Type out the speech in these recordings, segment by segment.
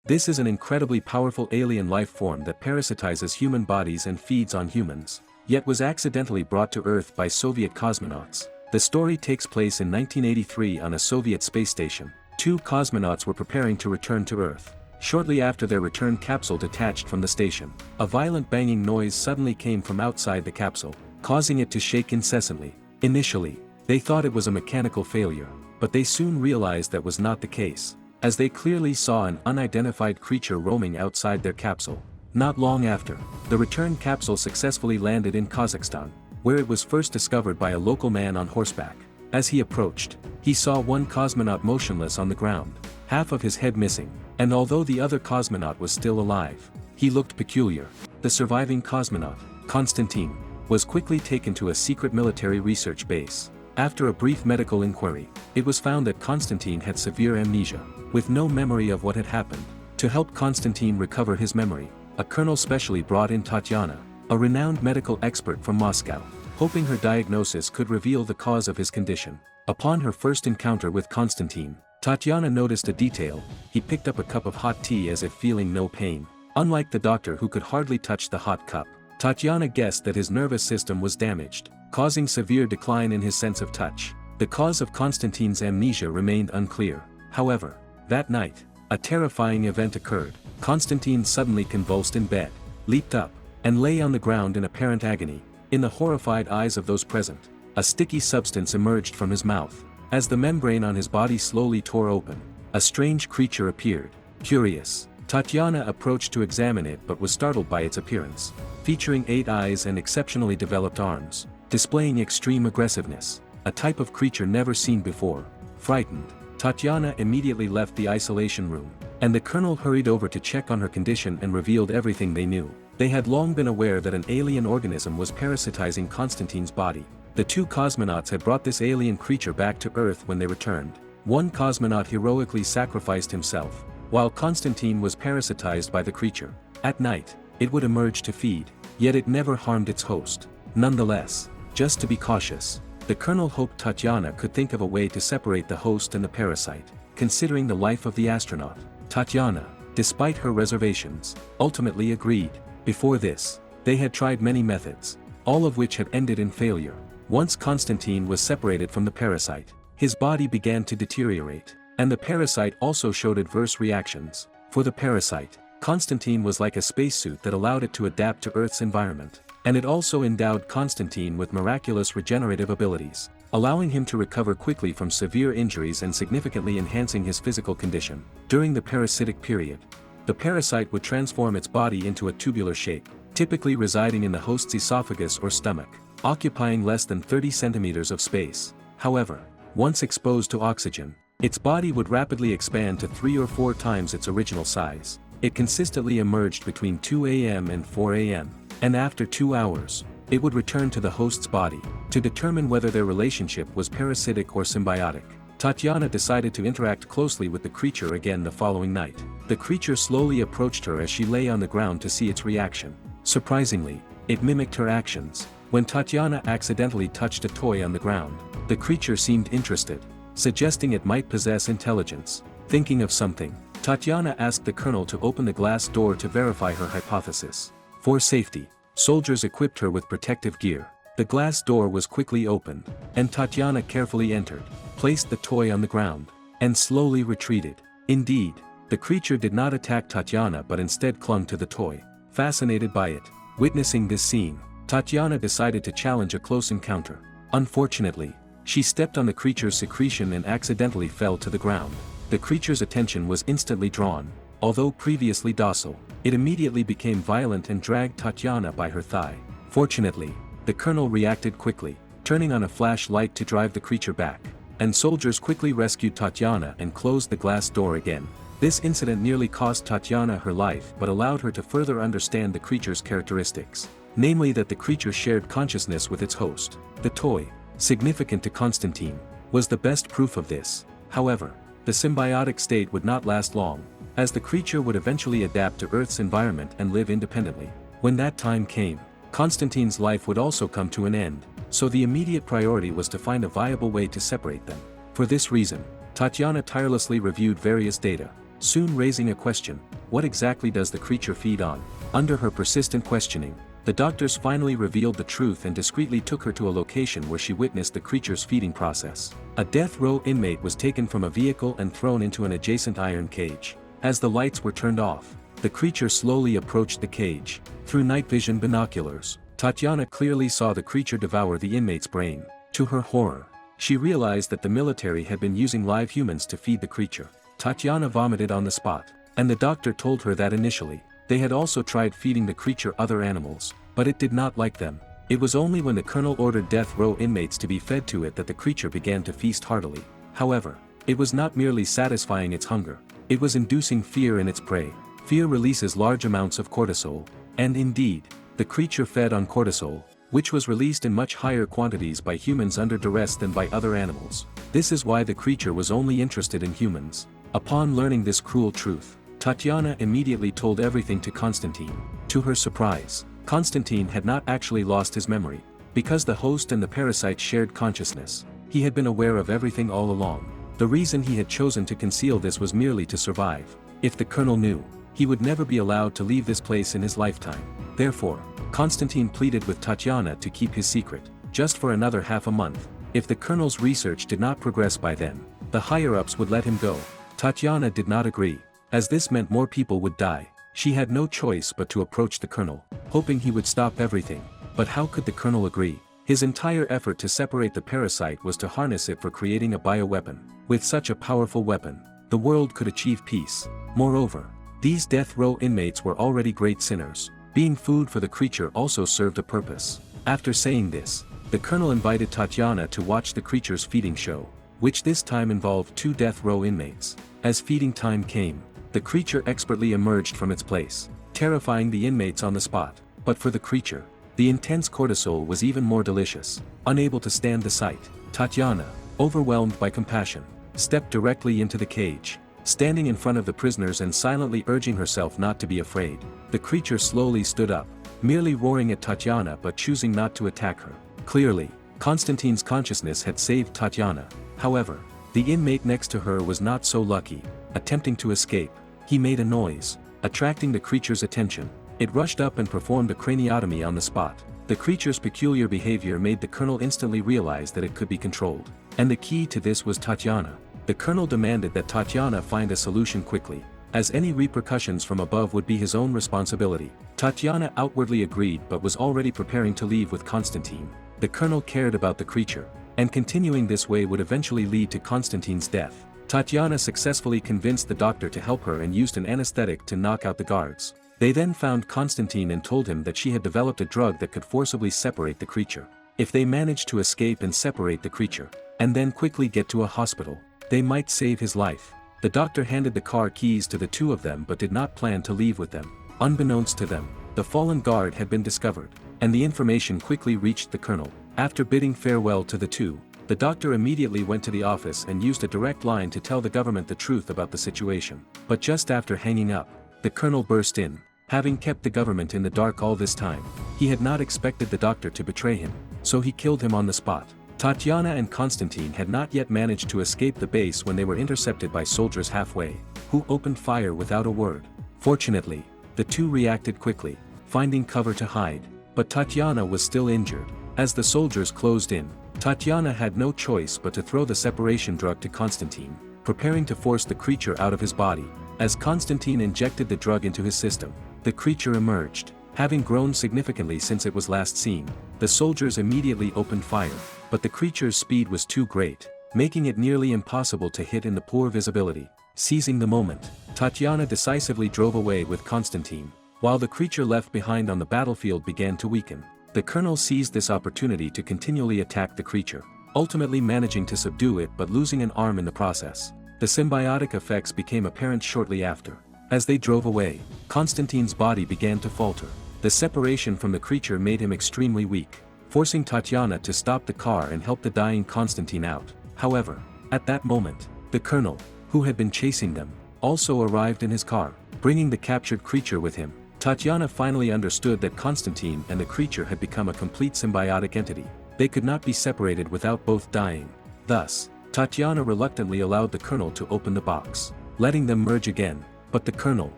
This is an incredibly powerful alien life form that parasitizes human bodies and feeds on humans, yet was accidentally brought to Earth by Soviet cosmonauts. The story takes place in 1983 on a Soviet space station. Two cosmonauts were preparing to return to Earth. Shortly after their return capsule detached from the station, a violent banging noise suddenly came from outside the capsule, causing it to shake incessantly. Initially, they thought it was a mechanical failure, but they soon realized that was not the case, as they clearly saw an unidentified creature roaming outside their capsule. Not long after, the return capsule successfully landed in Kazakhstan, where it was first discovered by a local man on horseback. As he approached, he saw one cosmonaut motionless on the ground, half of his head missing, and although the other cosmonaut was still alive, he looked peculiar. The surviving cosmonaut, Konstantin, was quickly taken to a secret military research base. After a brief medical inquiry, it was found that Konstantin had severe amnesia, with no memory of what had happened. To help Konstantin recover his memory, a colonel specially brought in Tatyana, a renowned medical expert from Moscow, hoping her diagnosis could reveal the cause of his condition. Upon her first encounter with Konstantin, Tatyana noticed a detail: he picked up a cup of hot tea as if feeling no pain. Unlike the doctor who could hardly touch the hot cup, Tatyana guessed that his nervous system was damaged, causing severe decline in his sense of touch. The cause of Konstantin's amnesia remained unclear. However, that night, a terrifying event occurred. Konstantin suddenly convulsed in bed, leaped up, and lay on the ground in apparent agony. In the horrified eyes of those present, a sticky substance emerged from his mouth. As the membrane on his body slowly tore open, a strange creature appeared. Curious, Tatyana approached to examine it but was startled by its appearance. Featuring 8 eyes and exceptionally developed arms, displaying extreme aggressiveness, a type of creature never seen before. Frightened, Tatyana immediately left the isolation room, and the colonel hurried over to check on her condition and revealed everything they knew. They had long been aware that an alien organism was parasitizing Konstantin's body. The two cosmonauts had brought this alien creature back to Earth when they returned. One cosmonaut heroically sacrificed himself, while Konstantin was parasitized by the creature. At night, it would emerge to feed, yet it never harmed its host. Nonetheless, just to be cautious, the colonel hoped Tatyana could think of a way to separate the host and the parasite. Considering the life of the astronaut, Tatyana, despite her reservations, ultimately agreed. Before this, they had tried many methods, all of which had ended in failure. Once Konstantin was separated from the parasite, his body began to deteriorate, and the parasite also showed adverse reactions. For the parasite, Konstantin was like a spacesuit that allowed it to adapt to Earth's environment, and it also endowed Konstantin with miraculous regenerative abilities, allowing him to recover quickly from severe injuries and significantly enhancing his physical condition. During the parasitic period, the parasite would transform its body into a tubular shape, typically residing in the host's esophagus or stomach, occupying less than 30 centimeters of space. However, once exposed to oxygen, its body would rapidly expand to 3 or 4 times its original size. It consistently emerged between 2 a.m. and 4 a.m., and after 2 hours, it would return to the host's body. To determine whether their relationship was parasitic or symbiotic, Tatyana decided to interact closely with the creature again the following night. The creature slowly approached her as she lay on the ground to see its reaction. Surprisingly, it mimicked her actions. When Tatyana accidentally touched a toy on the ground, the creature seemed interested, suggesting it might possess intelligence. Thinking of something, Tatyana asked the colonel to open the glass door to verify her hypothesis. For safety, soldiers equipped her with protective gear. The glass door was quickly opened, and Tatyana carefully entered, placed the toy on the ground, and slowly retreated. Indeed, the creature did not attack Tatyana but instead clung to the toy, fascinated by it. Witnessing this scene, Tatyana decided to challenge a close encounter. Unfortunately, she stepped on the creature's secretion and accidentally fell to the ground. The creature's attention was instantly drawn. Although previously docile, it immediately became violent and dragged Tatyana by her thigh. Fortunately, the colonel reacted quickly, turning on a flashlight to drive the creature back, and soldiers quickly rescued Tatyana and closed the glass door again. This incident nearly cost Tatyana her life but allowed her to further understand the creature's characteristics, namely that the creature shared consciousness with its host. The toy, significant to Konstantin, was the best proof of this. However, the symbiotic state would not last long, as the creature would eventually adapt to Earth's environment and live independently. When that time came, Konstantin's life would also come to an end, so the immediate priority was to find a viable way to separate them. For this reason, Tatyana tirelessly reviewed various data, soon raising a question: what exactly does the creature feed on? Under her persistent questioning, the doctors finally revealed the truth and discreetly took her to a location where she witnessed the creature's feeding process. A death row inmate was taken from a vehicle and thrown into an adjacent iron cage. As the lights were turned off, the creature slowly approached the cage. Through night vision binoculars, Tatiana clearly saw the creature devour the inmate's brain. To her horror, she realized that the military had been using live humans to feed the creature. Tatiana vomited on the spot, and the doctor told her that initially, they had also tried feeding the creature other animals, but it did not like them. It was only when the colonel ordered death row inmates to be fed to it that the creature began to feast heartily. However, it was not merely satisfying its hunger, it was inducing fear in its prey. Fear releases large amounts of cortisol, and indeed, the creature fed on cortisol, which was released in much higher quantities by humans under duress than by other animals. This is why the creature was only interested in humans. Upon learning this cruel truth, Tatiana immediately told everything to Constantine. To her surprise, Constantine had not actually lost his memory. Because the host and the parasite shared consciousness, he had been aware of everything all along. The reason he had chosen to conceal this was merely to survive. If the colonel knew, he would never be allowed to leave this place in his lifetime. Therefore, Constantine pleaded with Tatiana to keep his secret, just for another half a month. If the colonel's research did not progress by then, the higher-ups would let him go. Tatiana did not agree, as this meant more people would die. She had no choice but to approach the colonel, hoping he would stop everything. But how could the colonel agree? His entire effort to separate the parasite was to harness it for creating a bioweapon. With such a powerful weapon, the world could achieve peace. Moreover, these death row inmates were already great sinners. Being food for the creature also served a purpose. After saying this, the colonel invited Tatiana to watch the creature's feeding show, which this time involved 2 death row inmates. As feeding time came, the creature expertly emerged from its place, terrifying the inmates on the spot. But for the creature, the intense cortisol was even more delicious. Unable to stand the sight, Tatiana, overwhelmed by compassion, stepped directly into the cage, standing in front of the prisoners and silently urging herself not to be afraid. The creature slowly stood up, merely roaring at Tatiana but choosing not to attack her. Clearly, Constantine's consciousness had saved Tatiana. However, the inmate next to her was not so lucky. Attempting to escape, he made a noise, attracting the creature's attention. It rushed up and performed a craniotomy on the spot. The creature's peculiar behavior made the colonel instantly realize that it could be controlled. And the key to this was Tatiana. The colonel demanded that Tatiana find a solution quickly, as any repercussions from above would be his own responsibility. Tatiana outwardly agreed but was already preparing to leave with Constantine. The colonel cared about the creature, and continuing this way would eventually lead to Constantine's death. Tatiana successfully convinced the doctor to help her and used an anesthetic to knock out the guards. They then found Constantine and told him that she had developed a drug that could forcibly separate the creature. If they managed to escape and separate the creature, and then quickly get to a hospital, they might save his life. The doctor handed the car keys to the 2 of them but did not plan to leave with them. Unbeknownst to them, the fallen guard had been discovered, and the information quickly reached the colonel. After bidding farewell to the 2, the doctor immediately went to the office and used a direct line to tell the government the truth about the situation. But just after hanging up, the colonel burst in. Having kept the government in the dark all this time, he had not expected the doctor to betray him, so he killed him on the spot. Tatiana and Constantine had not yet managed to escape the base when they were intercepted by soldiers halfway, who opened fire without a word. Fortunately, the 2 reacted quickly, finding cover to hide, but Tatiana was still injured. As the soldiers closed in, Tatiana had no choice but to throw the separation drug to Constantine, preparing to force the creature out of his body. As Constantine injected the drug into his system, the creature emerged, having grown significantly since it was last seen. The soldiers immediately opened fire, but the creature's speed was too great, making it nearly impossible to hit in the poor visibility. Seizing the moment, Tatiana decisively drove away with Constantine, while the creature left behind on the battlefield began to weaken. The colonel seized this opportunity to continually attack the creature, ultimately managing to subdue it but losing an arm in the process. The symbiotic effects became apparent shortly after. As they drove away, Constantine's body began to falter. The separation from the creature made him extremely weak, forcing Tatiana to stop the car and help the dying Constantine out. However, at that moment, the colonel, who had been chasing them, also arrived in his car, bringing the captured creature with him. Tatiana finally understood that Constantine and the creature had become a complete symbiotic entity. They could not be separated without both dying. Thus, Tatiana reluctantly allowed the colonel to open the box. letting them merge again, but the colonel,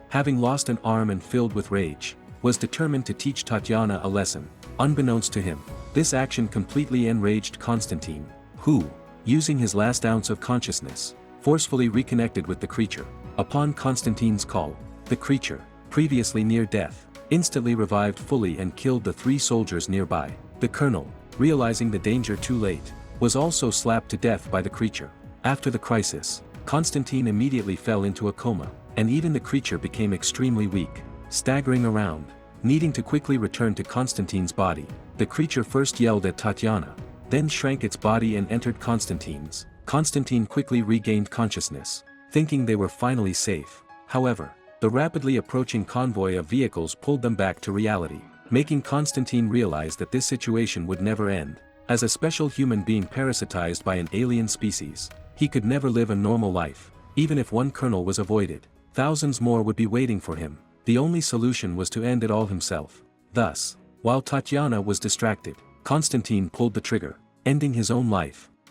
having lost an arm and filled with rage, was determined to teach Tatiana a lesson. Unbeknownst to him, this action completely enraged Constantine, who, using his last ounce of consciousness, forcefully reconnected with the creature. Upon Constantine's call, the creature, previously near death, instantly revived fully and killed the 3 soldiers nearby. The colonel, realizing the danger too late, was also slapped to death by the creature. After the crisis, Constantine immediately fell into a coma, and even the creature became extremely weak, staggering around, needing to quickly return to Constantine's body. The creature first yelled at Tatiana, then shrank its body and entered Constantine's. Constantine quickly regained consciousness, thinking they were finally safe. However, the rapidly approaching convoy of vehicles pulled them back to reality, making Constantine realize that this situation would never end. As a special human being parasitized by an alien species, he could never live a normal life. Even if one colonel was avoided, thousands more would be waiting for him. The only solution was to end it all himself. Thus, while Tatiana was distracted, Constantine pulled the trigger, ending his own life.